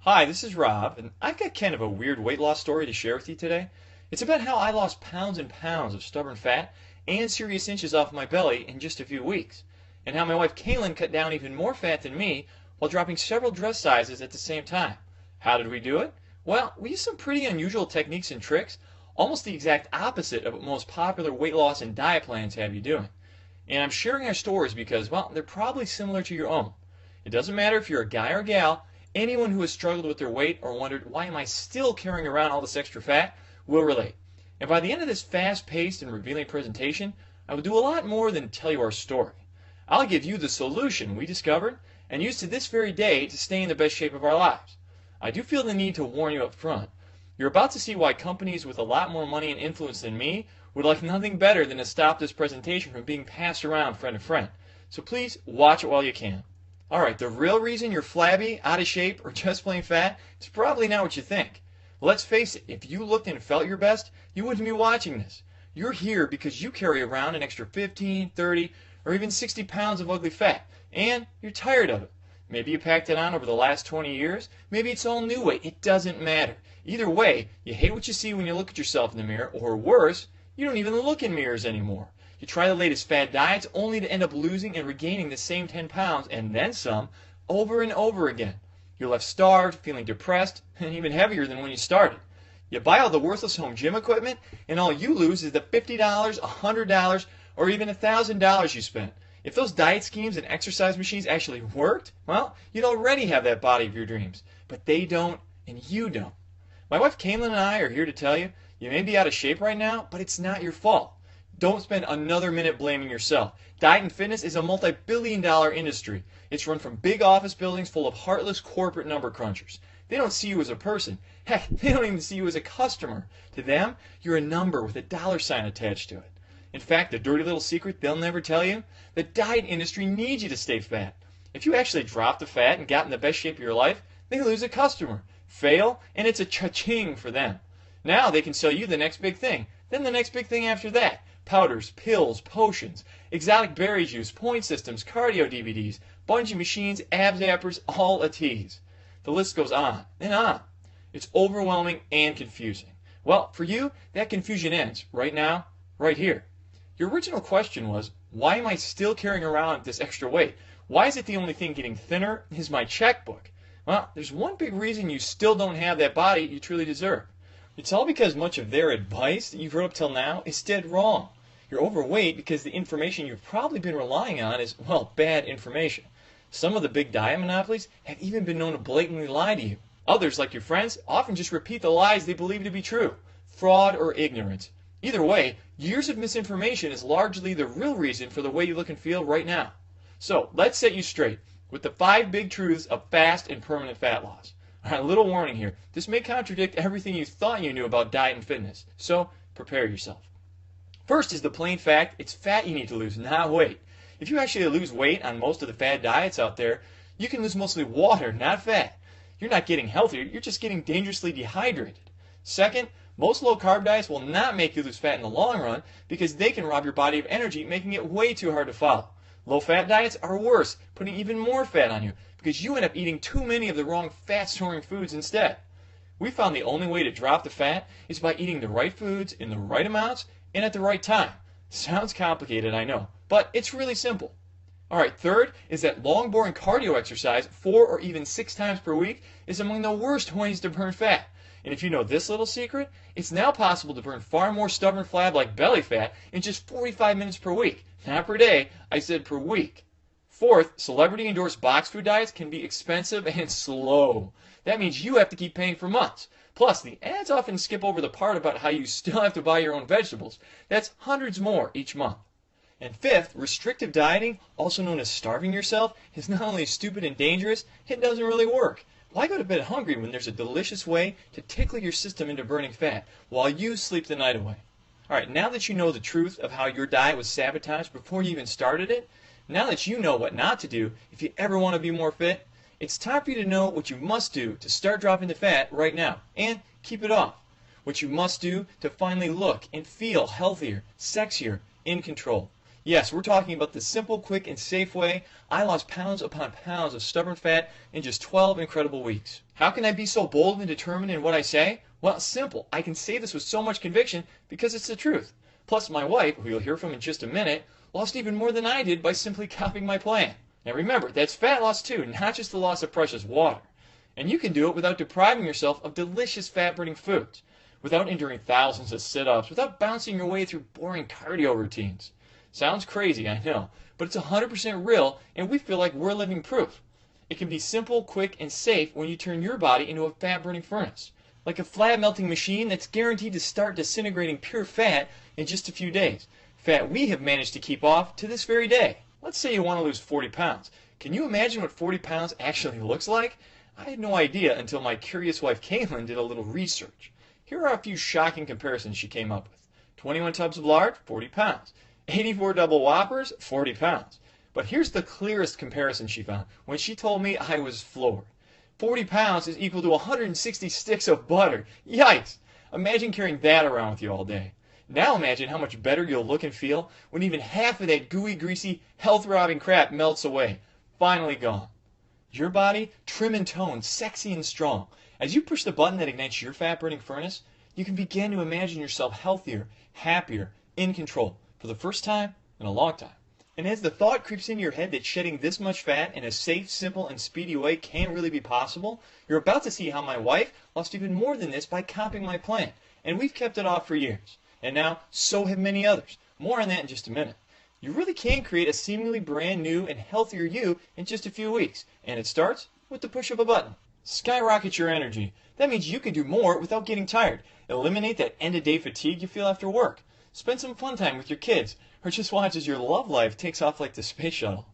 Hi, this is Rob, and I've got kind of a weird weight loss story to share with you today. It's about how I lost pounds and pounds of stubborn fat and serious inches off my belly in just a few weeks, and how my wife Kaylin cut down even more fat than me while dropping several dress sizes at the same time. How did we do it? Well, we used some pretty unusual techniques and tricks, almost the exact opposite of what most popular weight loss and diet plans have you doing. And I'm sharing our stories because, well, they're probably similar to your own. It doesn't matter if you're a guy or gal. Anyone who has struggled with their weight or wondered, why am I still carrying around all this extra fat, will relate. And by the end of this fast-paced and revealing presentation, I will do a lot more than tell you our story. I'll give you the solution we discovered and use to this very day to stay in the best shape of our lives. I do feel the need to warn you up front. You're about to see why companies with a lot more money and influence than me would like nothing better than to stop this presentation from being passed around friend to friend. So please watch it while you can. Alright, the real reason you're flabby, out of shape, or just plain fat is probably not what you think. Let's face it, if you looked and felt your best, you wouldn't be watching this. You're here because you carry around an extra 15, 30, or even 60 pounds of ugly fat, and you're tired of it. Maybe you packed it on over the last 20 years, maybe it's all new weight, it doesn't matter. Either way, you hate what you see when you look at yourself in the mirror, or worse, you don't even look in mirrors anymore. You try the latest fad diets only to end up losing and regaining the same 10 pounds and then some over and over again. You're left starved, feeling depressed, and even heavier than when you started. You buy all the worthless home gym equipment, and all you lose is the $50, $100, or even $1,000 you spent. If those diet schemes and exercise machines actually worked, well, you'd already have that body of your dreams. But they don't, and you don't. My wife Kaylin and I are here to tell you, you may be out of shape right now, but it's not your fault. Don't spend another minute blaming yourself. Diet and fitness is a multi-billion-dollar industry. It's run from big office buildings full of heartless corporate number crunchers. They don't see you as a person. Heck, they don't even see you as a customer. To them, you're a number with a dollar sign attached to it. In fact, the dirty little secret they'll never tell you, the diet industry needs you to stay fat. If you actually drop the fat and got in the best shape of your life, they lose a customer, fail, and it's a cha-ching for them. Now they can sell you the next big thing, then the next big thing after that. Powders, pills, potions, exotic berry juice, point systems, cardio DVDs, bungee machines, abs appers, all a tease. The list goes on and on. It's overwhelming and confusing. Well, for you, that confusion ends right now, right here. Your original question was, why am I still carrying around this extra weight? Why is it the only thing getting thinner is my checkbook? Well, there's one big reason you still don't have that body you truly deserve. It's all because much of their advice that you've heard up till now is dead wrong. You're overweight because the information you've probably been relying on is, well, bad information. Some of the big diet monopolies have even been known to blatantly lie to you. Others, like your friends, often just repeat the lies they believe to be true. Fraud or ignorance. Either way, years of misinformation is largely the real reason for the way you look and feel right now. So, let's set you straight with the 5 big truths of fast and permanent fat loss. Alright, a little warning here. This may contradict everything you thought you knew about diet and fitness, so prepare yourself. First is the plain fact, it's fat you need to lose, not weight. If you actually lose weight on most of the fad diets out there, you can lose mostly water, not fat. You're not getting healthier, you're just getting dangerously dehydrated. Second, most low-carb diets will not make you lose fat in the long run because they can rob your body of energy, making it way too hard to follow. Low-fat diets are worse, putting even more fat on you because you end up eating too many of the wrong fat-storing foods instead. We found the only way to drop the fat is by eating the right foods in the right amounts and at the right time. Sounds complicated, I know, but it's really simple. Alright, third is that long, boring cardio exercise 4 or even 6 times per week is among the worst ways to burn fat. And if you know this little secret, it's now possible to burn far more stubborn flab like belly fat in just 45 minutes per week. Not per day, I said per week. Fourth, celebrity-endorsed box food diets can be expensive and slow. That means you have to keep paying for months. Plus, the ads often skip over the part about how you still have to buy your own vegetables. That's hundreds more each month. And fifth, restrictive dieting, also known as starving yourself, is not only stupid and dangerous, it doesn't really work. Why go to bed hungry when there's a delicious way to tickle your system into burning fat while you sleep the night away? Alright, now that you know the truth of how your diet was sabotaged before you even started it, now that you know what not to do if you ever want to be more fit, it's time for you to know what you must do to start dropping the fat right now and keep it off. What you must do to finally look and feel healthier, sexier, in control. Yes, we're talking about the simple, quick, and safe way I lost pounds upon pounds of stubborn fat in just 12 incredible weeks. How can I be so bold and determined in what I say? Well, simple. I can say this with so much conviction because it's the truth. Plus, my wife, who you'll hear from in just a minute, lost even more than I did by simply copying my plan. Now remember, that's fat loss too, not just the loss of precious water. And you can do it without depriving yourself of delicious fat-burning foods, without enduring thousands of sit-ups, without bouncing your way through boring cardio routines. Sounds crazy, I know, but it's 100% real, and we feel like we're living proof. It can be simple, quick, and safe when you turn your body into a fat-burning furnace, like a flab-melting machine that's guaranteed to start disintegrating pure fat in just a few days. Fat we have managed to keep off to this very day. Let's say you want to lose 40 pounds. Can you imagine what 40 pounds actually looks like? I had no idea until my curious wife Caitlin did a little research. Here are a few shocking comparisons she came up with. 21 tubs of lard, 40 pounds. 84 double whoppers, 40 pounds. But here's the clearest comparison she found when she told me I was floored. 40 pounds is equal to 160 sticks of butter. Yikes! Imagine carrying that around with you all day. Now imagine how much better you'll look and feel when even half of that gooey, greasy, health-robbing crap melts away. Finally gone. Your body, trim and toned, sexy and strong. As you push the button that ignites your fat-burning furnace, you can begin to imagine yourself healthier, happier, in control, for the first time in a long time. And as the thought creeps into your head that shedding this much fat in a safe, simple, and speedy way can't really be possible, you're about to see how my wife lost even more than this by copying my plan. And we've kept it off for years. And now, so have many others. More on that in just a minute. You really can create a seemingly brand new and healthier you in just a few weeks. And it starts with the push of a button. Skyrocket your energy. That means you can do more without getting tired. Eliminate that end-of-day fatigue you feel after work. Spend some fun time with your kids, or just watch as your love life takes off like the space shuttle.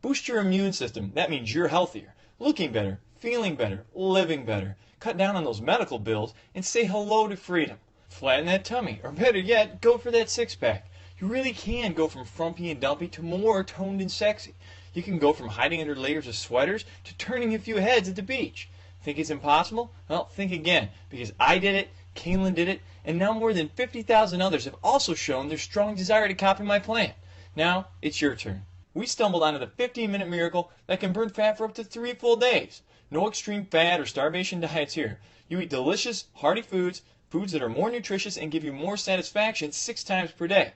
Boost your immune system. That means you're healthier, looking better, feeling better, living better. Cut down on those medical bills and say hello to freedom. Flatten that tummy, or better yet, go for that six-pack. You really can go from frumpy and dumpy to more toned and sexy. You can go from hiding under layers of sweaters to turning a few heads at the beach. Think it's impossible? Well, think again, because I did it, Caitlin did it, and now more than 50,000 others have also shown their strong desire to copy my plan. Now, it's your turn. We stumbled onto the 15-minute miracle that can burn fat for up to 3 full days. No extreme fat or starvation diets here. You eat delicious, hearty foods, foods that are more nutritious and give you more satisfaction 6 times per day.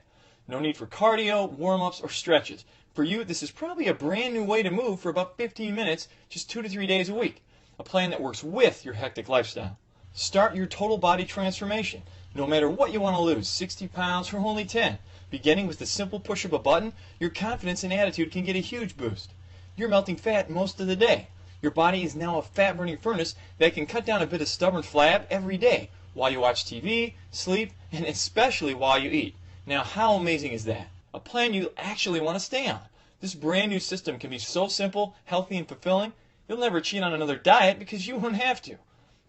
No need for cardio, warm-ups, or stretches. For you, this is probably a brand new way to move for about 15 minutes, just 2 to 3 days a week. A plan that works with your hectic lifestyle. Start your total body transformation. No matter what you want to lose, 60 pounds or only 10. Beginning with the simple push of a button, your confidence and attitude can get a huge boost. You're melting fat most of the day. Your body is now a fat-burning furnace that can cut down a bit of stubborn flab every day while you watch TV, sleep, and especially while you eat. Now, how amazing is that? A plan you actually want to stay on. This brand new system can be so simple, healthy, and fulfilling, you'll never cheat on another diet because you won't have to.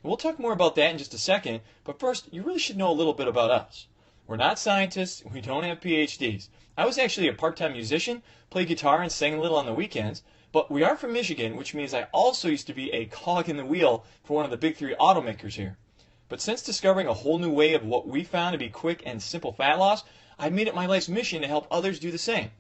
We'll talk more about that in just a second, but first, you really should know a little bit about us. We're not scientists, we don't have PhDs. I was actually a part-time musician, played guitar and sang a little on the weekends, but we are from Michigan, which means I also used to be a cog in the wheel for one of the big 3 automakers here. But since discovering a whole new way of what we found to be quick and simple fat loss, I've made it my life's mission to help others do the same.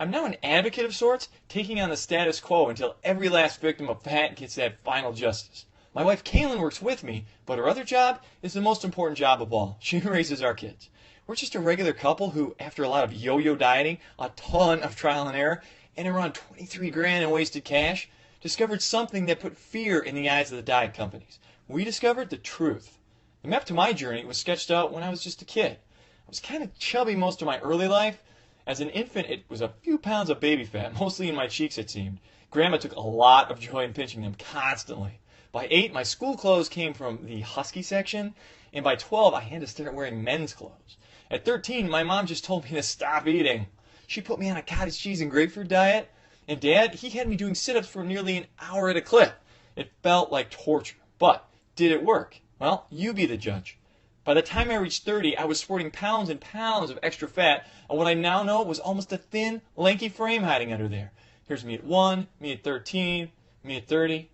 I'm now an advocate of sorts, taking on the status quo until every last victim of fat gets that final justice. My wife Caitlin works with me, but her other job is the most important job of all. She raises our kids. We're just a regular couple who, after a lot of yo-yo dieting, a ton of trial and error, and around 23 grand in wasted cash, discovered something that put fear in the eyes of the diet companies. We discovered the truth. The map to my journey was sketched out when I was just a kid. I was kind of chubby most of my early life. As an infant, it was a few pounds of baby fat, mostly in my cheeks it seemed. Grandma took a lot of joy in pinching them constantly. By 8, my school clothes came from the husky section, and by 12, I had to start wearing men's clothes. At 13, my mom just told me to stop eating. She put me on a cottage cheese and grapefruit diet, and Dad, he had me doing sit-ups for nearly an hour at a clip. It felt like torture, but did it work? Well, you be the judge. By the time I reached 30, I was sporting pounds and pounds of extra fat, and what I now know was almost a thin, lanky frame hiding under there. Here's me at 1, me at 13, me at 30.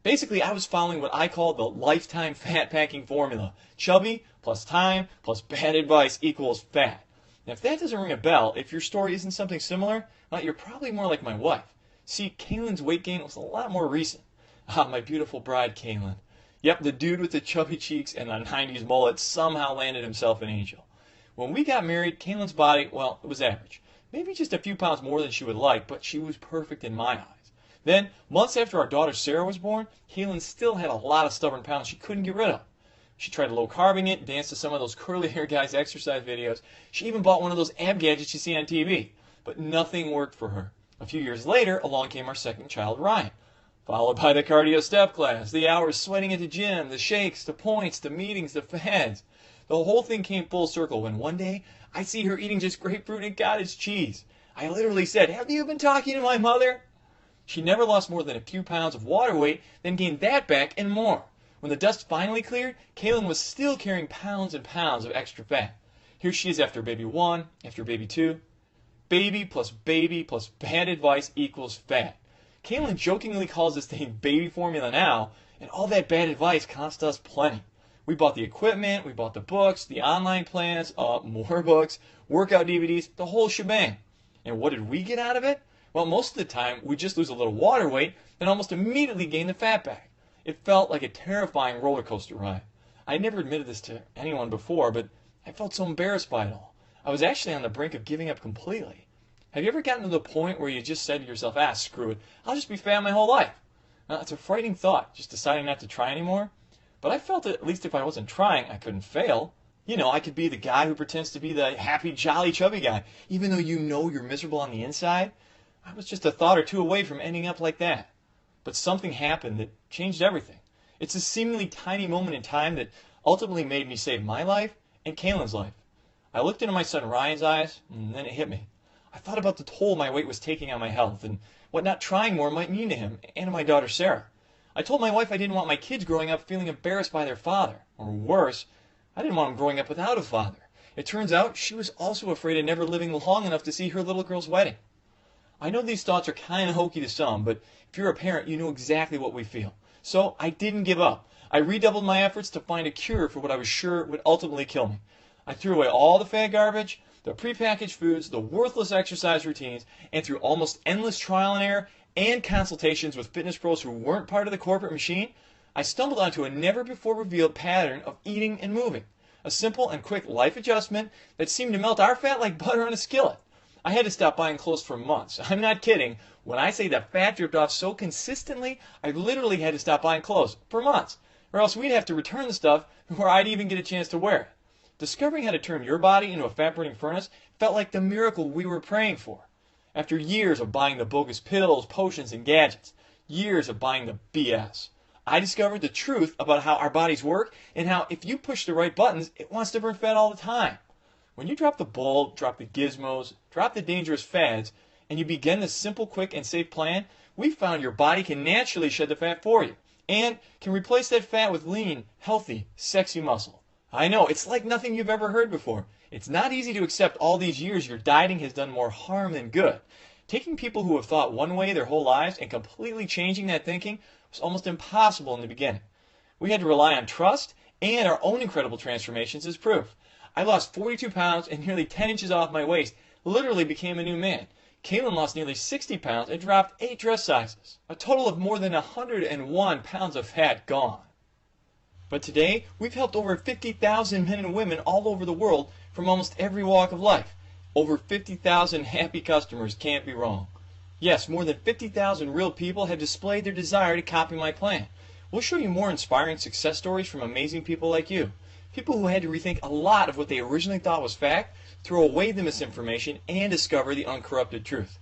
Basically, I was following what I call the lifetime fat packing formula. Chubby plus time plus bad advice equals fat. Now, if that doesn't ring a bell, if your story isn't something similar, well, you're probably more like my wife. See, Kaylin's weight gain was a lot more recent. Ah, my beautiful bride, Kaylin. Yep, the dude with the chubby cheeks and the 90s mullet somehow landed himself an angel. When we got married, Kaylin's body, well, it was average. Maybe just a few pounds more than she would like, but she was perfect in my eyes. Then, months after our daughter Sarah was born, Kaylin still had a lot of stubborn pounds she couldn't get rid of. She tried low-carbing it, danced to some of those curly hair guys' exercise videos. She even bought one of those ab gadgets you see on TV. But nothing worked for her. A few years later, along came our second child, Ryan. Followed by the cardio step class, the hours sweating at the gym, the shakes, the points, the meetings, the fads. The whole thing came full circle when one day I see her eating just grapefruit and cottage cheese. I literally said, "Have you been talking to my mother?" She never lost more than a few pounds of water weight, then gained that back and more. When the dust finally cleared, Kaylin was still carrying pounds and pounds of extra fat. Here she is after baby 1, after baby 2. Baby plus bad advice equals fat. Kaylin jokingly calls this thing baby formula now, and all that bad advice cost us plenty. We bought the equipment, we bought the books, the online plans, more books, workout DVDs, the whole shebang. And what did we get out of it? Well, most of the time, we just lose a little water weight, then almost immediately gain the fat back. It felt like a terrifying roller coaster ride. I never admitted this to anyone before, but I felt so embarrassed by it all. I was actually on the brink of giving up completely. Have you ever gotten to the point where you just said to yourself, screw it, I'll just be fat my whole life? Now, it's a frightening thought, just deciding not to try anymore. But I felt that at least if I wasn't trying, I couldn't fail. You know, I could be the guy who pretends to be the happy, jolly, chubby guy, even though you know you're miserable on the inside. I was just a thought or two away from ending up like that. But something happened that changed everything. It's a seemingly tiny moment in time that ultimately made me save my life and Kaylin's life. I looked into my son Ryan's eyes, and then it hit me. I thought about the toll my weight was taking on my health and what not trying more might mean to him and to my daughter Sarah. I told my wife I didn't want my kids growing up feeling embarrassed by their father. Or worse, I didn't want them growing up without a father. It turns out she was also afraid of never living long enough to see her little girl's wedding. I know these thoughts are kind of hokey to some, but if you're a parent, you know exactly what we feel. So I didn't give up. I redoubled my efforts to find a cure for what I was sure would ultimately kill me. I threw away all the fat garbage, the prepackaged foods, the worthless exercise routines, and through almost endless trial and error and consultations with fitness pros who weren't part of the corporate machine, I stumbled onto a never-before-revealed pattern of eating and moving. A simple and quick life adjustment that seemed to melt our fat like butter on a skillet. I had to stop buying clothes for months. I'm not kidding. When I say that fat dripped off so consistently, I literally had to stop buying clothes for months. Or else we'd have to return the stuff before I'd even get a chance to wear it. Discovering how to turn your body into a fat-burning furnace felt like the miracle we were praying for. After years of buying the bogus pills, potions, and gadgets, years of buying the BS, I discovered the truth about how our bodies work and how if you push the right buttons, it wants to burn fat all the time. When you drop the ball, drop the gizmos, drop the dangerous fads, and you begin this simple, quick, and safe plan, we found your body can naturally shed the fat for you and can replace that fat with lean, healthy, sexy muscle. I know, it's like nothing you've ever heard before. It's not easy to accept all these years your dieting has done more harm than good. Taking people who have thought one way their whole lives and completely changing that thinking was almost impossible in the beginning. We had to rely on trust and our own incredible transformations as proof. I lost 42 pounds and nearly 10 inches off my waist, literally became a new man. Kaylin lost nearly 60 pounds and dropped 8 dress sizes. A total of more than 101 pounds of fat gone. But today, we've helped over 50,000 men and women all over the world from almost every walk of life. Over 50,000 happy customers can't be wrong. Yes, more than 50,000 real people have displayed their desire to copy my plan. We'll show you more inspiring success stories from amazing people like you. People who had to rethink a lot of what they originally thought was fact, throw away the misinformation, and discover the uncorrupted truth.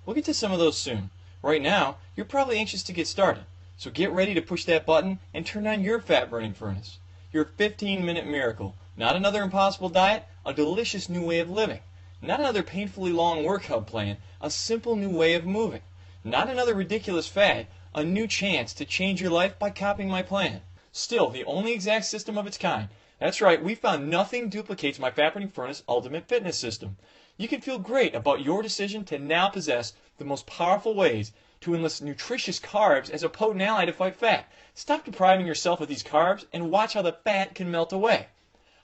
We'll get to some of those soon. Right now, you're probably anxious to get started. So get ready to push that button and turn on your fat-burning furnace. Your 15-minute miracle. Not another impossible diet, a delicious new way of living. Not another painfully long workout plan, a simple new way of moving. Not another ridiculous fad, a new chance to change your life by copying my plan. Still, the only exact system of its kind. That's right, we found nothing duplicates my fat-burning furnace ultimate fitness system. You can feel great about your decision to now possess the most powerful ways to enlist nutritious carbs as a potent ally to fight fat. Stop depriving yourself of these carbs and watch how the fat can melt away.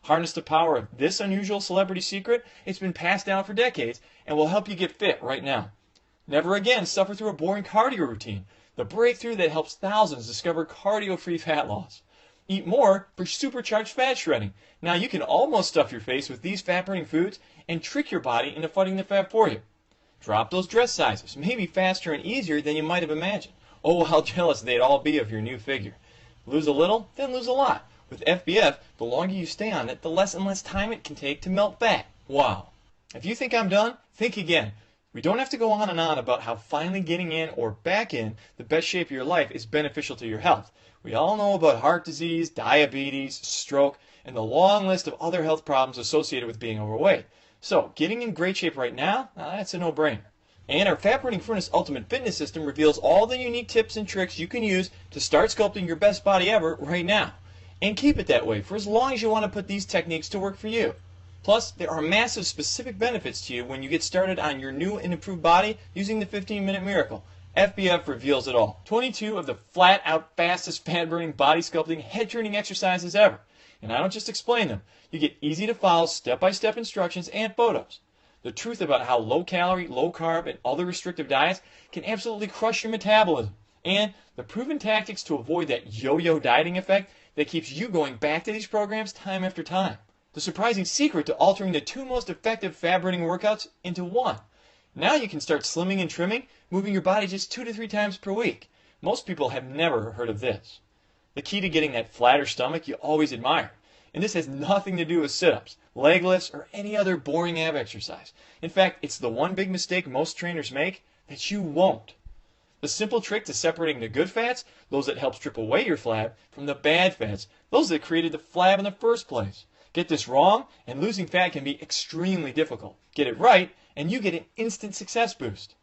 Harness the power of this unusual celebrity secret. It's been passed down for decades and will help you get fit right now. Never again suffer through a boring cardio routine. The breakthrough that helps thousands discover cardio-free fat loss. Eat more for supercharged fat shredding. Now you can almost stuff your face with these fat-burning foods and trick your body into fighting the fat for you. Drop those dress sizes, maybe faster and easier than you might have imagined. Oh, how jealous they'd all be of your new figure. Lose a little, then lose a lot. With FBF, the longer you stay on it, the less and less time it can take to melt fat. Wow. If you think I'm done, think again. We don't have to go on and on about how finally getting in or back in the best shape of your life is beneficial to your health. We all know about heart disease, diabetes, stroke, and the long list of other health problems associated with being overweight. So, getting in great shape right now, that's a no-brainer. And our Fat Burning Furnace Ultimate Fitness System reveals all the unique tips and tricks you can use to start sculpting your best body ever right now. And keep it that way for as long as you want to put these techniques to work for you. Plus, there are massive specific benefits to you when you get started on your new and improved body using the 15-minute miracle. FBF reveals it all. 22 of the flat-out fastest fat-burning body sculpting head-turning exercises ever. And I don't just explain them. You get easy-to-follow step-by-step instructions and photos. The truth about how low-calorie, low-carb, and other restrictive diets can absolutely crush your metabolism. And the proven tactics to avoid that yo-yo dieting effect that keeps you going back to these programs time after time. The surprising secret to altering the two most effective fat-burning workouts into one. Now you can start slimming and trimming, moving your body just 2 to 3 times per week. Most people have never heard of this. The key to getting that flatter stomach you always admire. And this has nothing to do with sit-ups, leg lifts, or any other boring ab exercise. In fact, it's the one big mistake most trainers make that you won't. The simple trick to separating the good fats, those that help strip away your flab, from the bad fats, those that created the flab in the first place. Get this wrong, and losing fat can be extremely difficult. Get it right, and you get an instant success boost.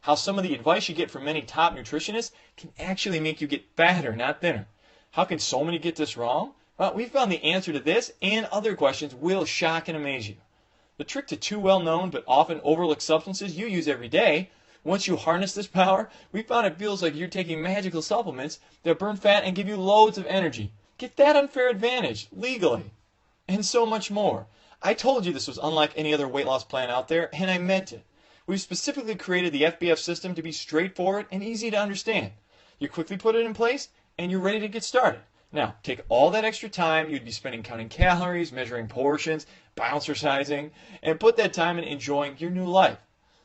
How some of the advice you get from many top nutritionists can actually make you get fatter, not thinner. How can so many get this wrong? Well, we found the answer to this and other questions will shock and amaze you. The trick to two well-known but often overlooked substances you use every day. Once you harness this power, we found it feels like you're taking magical supplements that burn fat and give you loads of energy. Get that unfair advantage, legally. And so much more. I told you this was unlike any other weight loss plan out there, and I meant it. We've specifically created the FBF system to be straightforward and easy to understand. You quickly put it in place, and you're ready to get started. Now, take all that extra time you'd be spending counting calories, measuring portions, bouncercising, and put that time in enjoying your new life.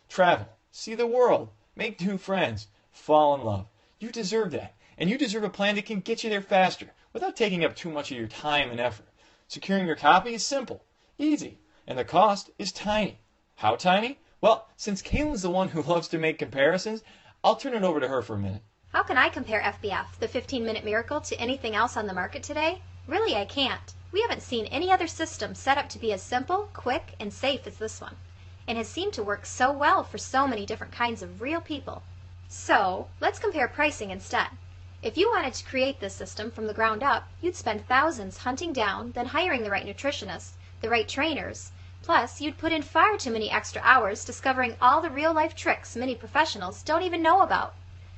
Travel, see the world, make new friends, fall in love. You deserve that, and you deserve a plan that can get you there faster without taking up too much of your time and effort. Securing your copy is simple, easy, and the cost is tiny. How tiny? Well, since Kaylin's the one who loves to make comparisons, I'll turn it over to her for a minute. How can I compare FBF, the 15-minute miracle, to anything else on the market today? Really, I can't. We haven't seen any other system set up to be as simple, quick, and safe as this one, and has seemed to work so well for so many different kinds of real people. So, let's compare pricing instead. If you wanted to create this system from the ground up, you'd spend thousands hunting down, then hiring the right nutritionists, the right trainers. Plus, you'd put in far too many extra hours discovering all the real-life tricks many professionals don't even know about.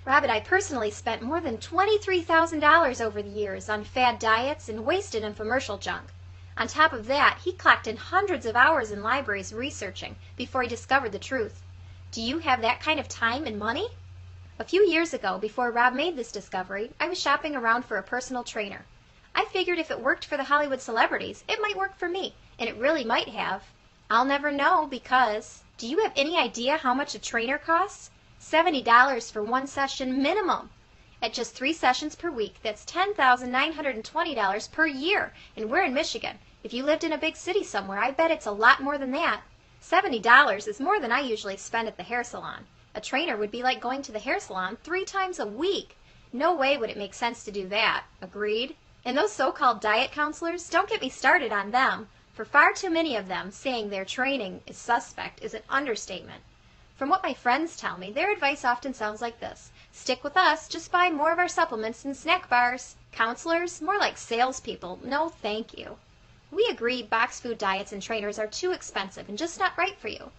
Rob and I personally spent more than $23,000 over the years on fad diets and wasted infomercial junk. On top of that, he clocked in hundreds of hours in libraries researching before he discovered the truth. Do you have that kind of time and money? A few years ago, before Rob made this discovery, I was shopping around for a personal trainer. I figured if it worked for the Hollywood celebrities, it might work for me, and it really might have. I'll never know because, do you have any idea how much a trainer costs? $70 for one session minimum. At just 3 sessions per week, that's $10,920 per year, and we're in Michigan. If you lived in a big city somewhere, I bet it's a lot more than that. $70 is more than I usually spend at the hair salon. A trainer would be like going to the hair salon 3 times a week. No way would it make sense to do that. Agreed? And those so-called diet counselors, don't get me started on them. For far too many of them, saying their training is suspect is an understatement. From what my friends tell me, their advice often sounds like this. Stick with us, just buy more of our supplements and snack bars. Counselors? More like salespeople. No thank you. We agree box food diets and trainers are too expensive and just not right for you.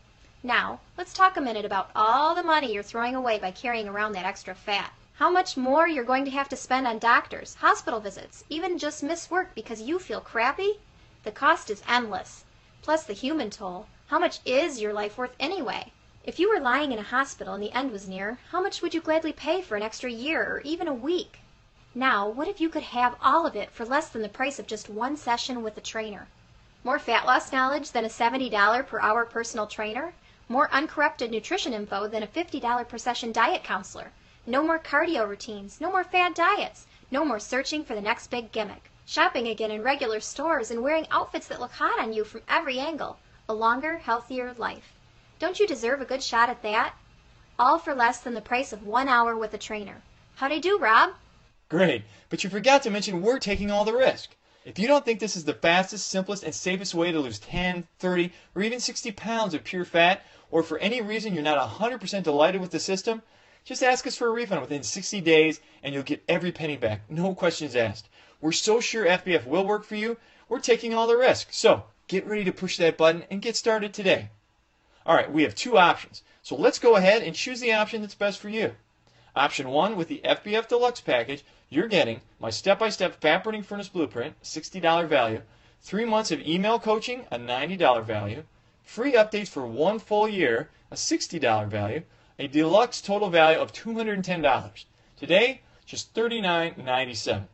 Now, let's talk a minute about all the money you're throwing away by carrying around that extra fat. How much more you're going to have to spend on doctors, hospital visits, even just miss work because you feel crappy? The cost is endless. Plus the human toll. How much is your life worth anyway? If you were lying in a hospital and the end was near, how much would you gladly pay for an extra year or even a week? Now, what if you could have all of it for less than the price of just one session with a trainer? More fat loss knowledge than a $70 per hour personal trainer? More uncorrupted nutrition info than a $50 per session diet counselor? No more cardio routines, no more fad diets, no more searching for the next big gimmick. Shopping again in regular stores and wearing outfits that look hot on you from every angle. A longer, healthier life. Don't you deserve a good shot at that? All for less than the price of 1 hour with a trainer. How'd I do, Rob? Great, but you forgot to mention we're taking all the risk. If you don't think this is the fastest, simplest, and safest way to lose 10, 30, or even 60 pounds of pure fat, or for any reason you're not 100% delighted with the system, just ask us for a refund within 60 days and you'll get every penny back. No questions asked. We're so sure FBF will work for you, we're taking all the risk. So get ready to push that button and get started today. All right, we have two options. So let's go ahead and choose the option that's best for you. Option 1, with the FBF Deluxe package, you're getting my step-by-step fat burning furnace blueprint, $60 value, 3 months of email coaching, a $90 value, free updates for 1 full year, a $60 value, a deluxe total value of $210. Today, just $39.97.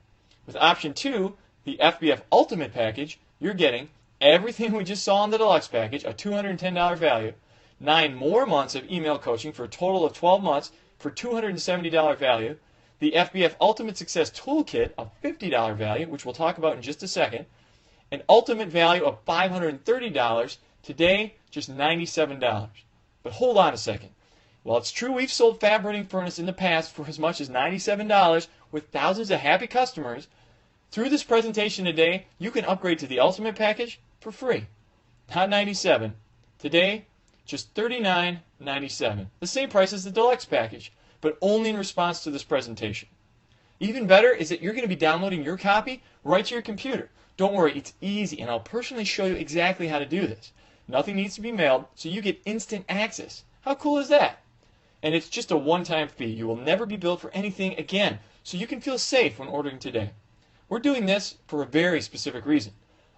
With option 2, the FBF Ultimate package, you're getting everything we just saw in the Deluxe package, a $210 value, 9 more months of email coaching for a total of 12 months for $270 value, the FBF Ultimate Success Toolkit, a $50 value, which we'll talk about in just a second, an ultimate value of $530, today just $97. But hold on a second. While it's true we've sold fat burning furnace in the past for as much as $97 with thousands of happy customers, through this presentation today, you can upgrade to the Ultimate package for free. Not $97. Today, just $39.97. The same price as the Deluxe package, but only in response to this presentation. Even better is that you're going to be downloading your copy right to your computer. Don't worry, it's easy, and I'll personally show you exactly how to do this. Nothing needs to be mailed, so you get instant access. How cool is that? And it's just a one-time fee. You will never be billed for anything again, so you can feel safe when ordering today. We're doing this for a very specific reason.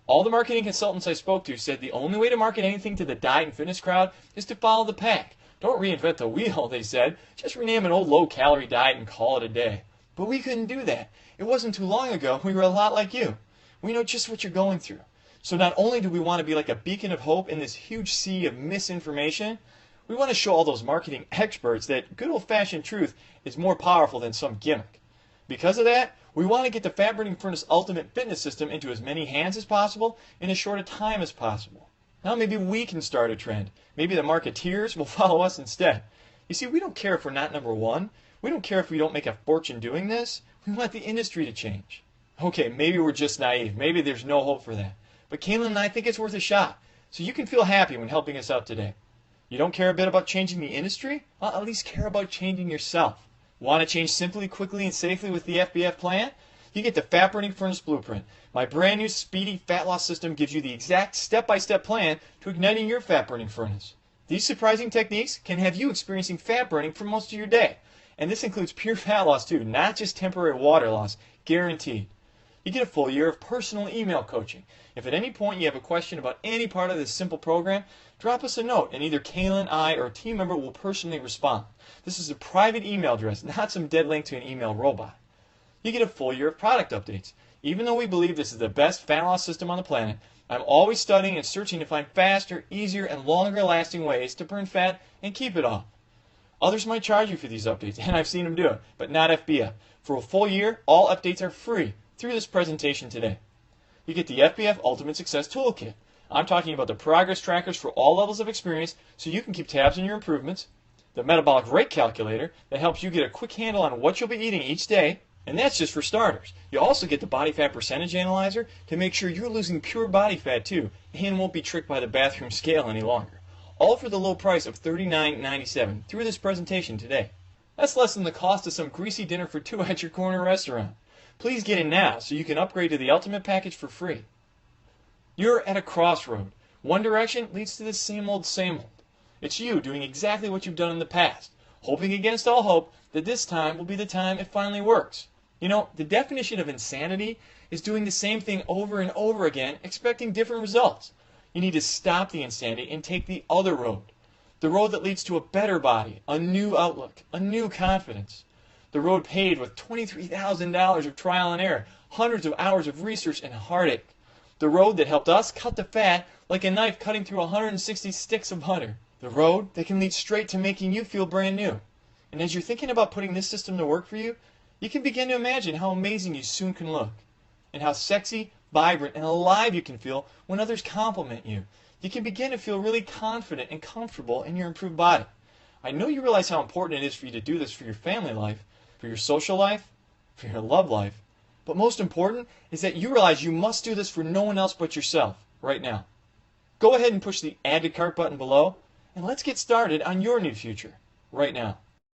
All the marketing consultants I spoke to said the only way to market anything to the diet and fitness crowd is to follow the pack. Don't reinvent the wheel, they said. Just rename an old low-calorie diet and call it a day. But we couldn't do that. It wasn't too long ago. We were a lot like you. We know just what you're going through. So not only do we want to be like a beacon of hope in this huge sea of misinformation, we want to show all those marketing experts that good old-fashioned truth is more powerful than some gimmick. Because of that, we want to get the Fat Burning Furnace Ultimate Fitness System into as many hands as possible in as short a time as possible. Now maybe we can start a trend. Maybe the marketeers will follow us instead. You see, we don't care if we're not number one. We don't care if we don't make a fortune doing this. We want the industry to change. Okay, maybe we're just naive. Maybe there's no hope for that. But Kaylin and I think it's worth a shot. So you can feel happy when helping us out today. You don't care a bit about changing the industry? Well, at least care about changing yourself. Want to change simply, quickly, and safely with the FBF plan? You get the Fat Burning Furnace Blueprint. My brand new speedy fat loss system gives you the exact step-by-step plan to igniting your fat burning furnace. These surprising techniques can have you experiencing fat burning for most of your day. And this includes pure fat loss too, not just temporary water loss, guaranteed. You get a full year of personal email coaching. If at any point you have a question about any part of this simple program, drop us a note and either Kaylin, I, or a team member will personally respond. This is a private email address, not some dead link to an email robot. You get a full year of product updates. Even though we believe this is the best fat loss system on the planet, I'm always studying and searching to find faster, easier, and longer lasting ways to burn fat and keep it off. Others might charge you for these updates, and I've seen them do it, but not FBF. For a full year, all updates are free through this presentation today. You get the FBF Ultimate Success Toolkit. I'm talking about the progress trackers for all levels of experience so you can keep tabs on your improvements, the metabolic rate calculator that helps you get a quick handle on what you'll be eating each day, and that's just for starters. You also get the body fat percentage analyzer to make sure you're losing pure body fat too and won't be tricked by the bathroom scale any longer. All for the low price of $39.97 through this presentation today. That's less than the cost of some greasy dinner for two at your corner restaurant. Please get in now so you can upgrade to the Ultimate package for free. You're at a crossroad. One direction leads to the same old, same old. It's you doing exactly what you've done in the past, hoping against all hope that this time will be the time it finally works. You know, the definition of insanity is doing the same thing over and over again, expecting different results. You need to stop the insanity and take the other road. The road that leads to a better body, a new outlook, a new confidence. The road paved with $23,000 of trial and error, hundreds of hours of research and heartache. The road that helped us cut the fat like a knife cutting through 160 sticks of butter. The road that can lead straight to making you feel brand new. And as you're thinking about putting this system to work for you, you can begin to imagine how amazing you soon can look, and how sexy, vibrant, and alive you can feel when others compliment you. You can begin to feel really confident and comfortable in your improved body. I know you realize how important it is for you to do this for your family life, for your social life, for your love life. But most important is that you realize you must do this for no one else but yourself right now. Go ahead and push the Add to Cart button below, and let's get started on your new future right now.